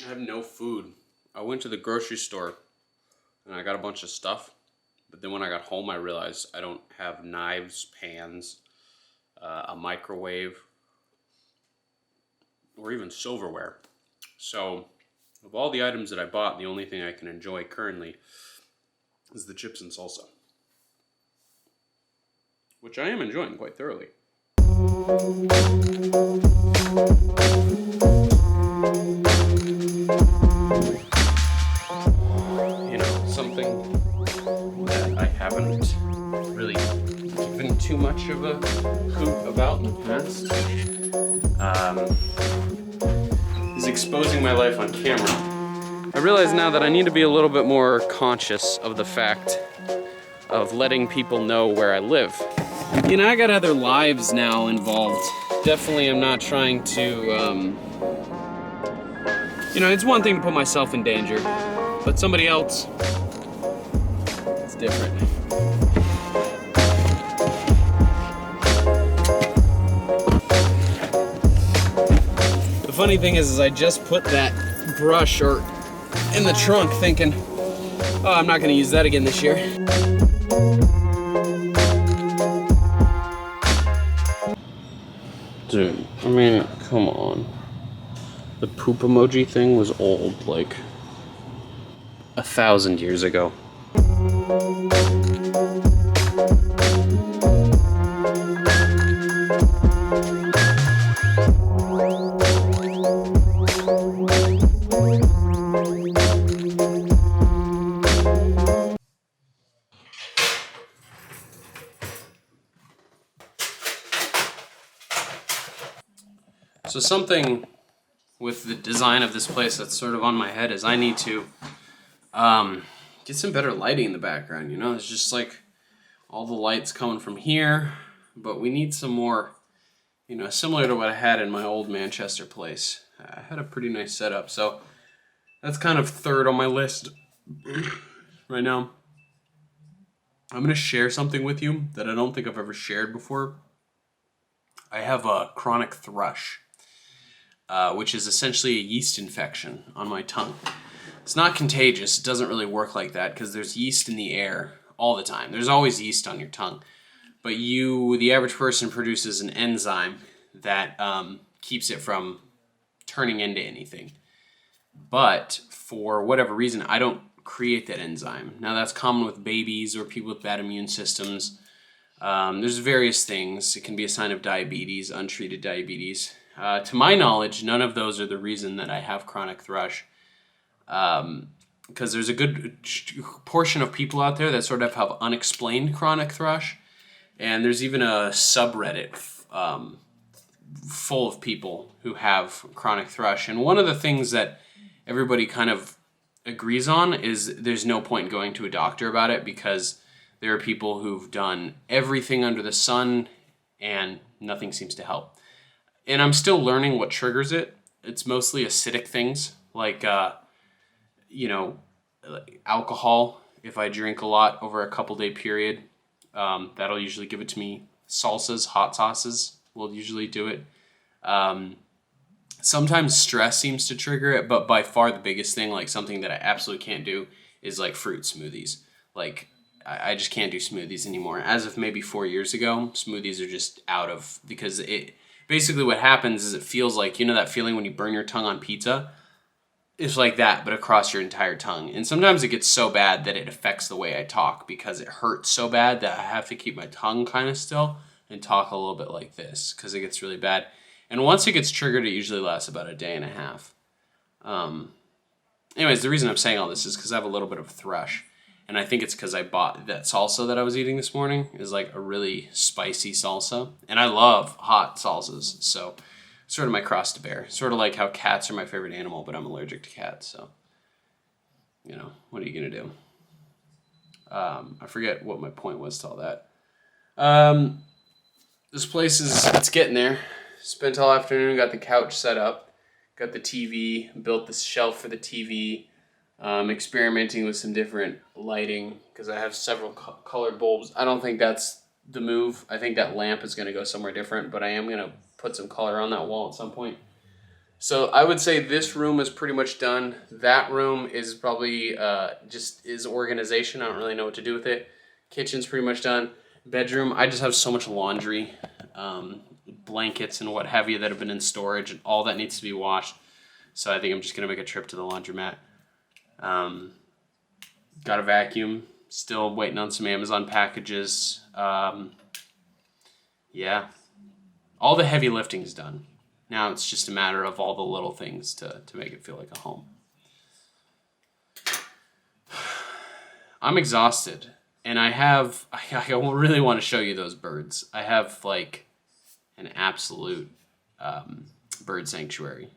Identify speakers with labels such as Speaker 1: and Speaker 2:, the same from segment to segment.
Speaker 1: I have no food. I went to the grocery store and I got a bunch of stuff. But then when I got home, I realized I don't have knives, pans, a microwave, or even silverware. So of all the items that I bought, the only thing I can enjoy currently is the chips and salsa, which I am enjoying quite thoroughly. You know, something that I haven't really given too much of a hoot about in the past is exposing my life on camera. I realize now that I need to be a little bit more conscious of the fact of letting people know where I live. You know, I got other lives now involved. Definitely I'm not trying to, you know, it's one thing to put myself in danger, but somebody else, it's different. The funny thing is I just put that brush in the trunk thinking, oh, I'm not gonna use that again this year. Dude, I mean, come on. The poop emoji thing was old, like 1,000 years ago. So something with the design of this place that's sort of on my head is I need to get some better lighting in the background, you know? It's just like all the lights coming from here, but we need some more, you know, similar to what I had in my old Manchester place. I had a pretty nice setup, so that's kind of third on my list right now. I'm going to share something with you that I don't think I've ever shared before. I have a chronic thrush. Which is essentially a yeast infection on my tongue. It's not contagious. It doesn't really work like that because there's yeast in the air all the time. There's always yeast on your tongue. But the average person, produces an enzyme that keeps it from turning into anything. But for whatever reason, I don't create that enzyme. Now that's common with babies or people with bad immune systems. There's various things. It can be a sign of diabetes, untreated diabetes. To my knowledge, none of those are the reason that I have chronic thrush. Because there's a good portion of people out there that sort of have unexplained chronic thrush. And there's even a subreddit full of people who have chronic thrush. And one of the things that everybody kind of agrees on is there's no point in going to a doctor about it because there are people who've done everything under the sun and nothing seems to help. And I'm still learning what triggers it. It's mostly acidic things like, you know, alcohol. If I drink a lot over a couple-day period, that'll usually give it to me. Salsas, hot sauces will usually do it. Sometimes stress seems to trigger it, but by far the biggest thing, like something that I absolutely can't do, is like fruit smoothies. Like, I just can't do smoothies anymore. As of maybe 4 years ago, smoothies are just out of, because basically what happens is it feels like, you know that feeling when you burn your tongue on pizza? It's like that, but across your entire tongue. And sometimes it gets so bad that it affects the way I talk because it hurts so bad that I have to keep my tongue kind of still and talk a little bit like this because it gets really bad. And once it gets triggered, it usually lasts about a day and a half. Anyways, the reason I'm saying all this is because I have a little bit of thrush. And I think it's because I bought that salsa that I was eating this morning is like a really spicy salsa. And I love hot salsas. So sort of my cross to bear. Sort of like how cats are my favorite animal, but I'm allergic to cats. So, you know, what are you going to do? I forget what my point was to all that. This place it's getting there. Spent all afternoon, got the couch set up. Got the TV, built this shelf for the TV. Experimenting with some different lighting because I have several colored bulbs. I don't think that's the move. I think that lamp is going to go somewhere different, but I am going to put some color on that wall at some point. So I would say this room is pretty much done. That room is probably just is organization. I don't really know what to do with it. Kitchen's pretty much done. Bedroom, I just have so much laundry, blankets and what have you that have been in storage, and all that needs to be washed. So I think I'm just gonna make a trip to the laundromat. Got a vacuum. Still waiting on some Amazon packages. Yeah, all the heavy lifting is done. Now it's just a matter of all the little things to make it feel like a home. I'm exhausted, and I really want to show you those birds. I have like an absolute bird sanctuary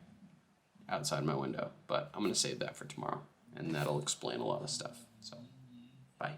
Speaker 1: outside my window, but I'm going to save that for tomorrow, and that'll explain a lot of stuff. So, bye.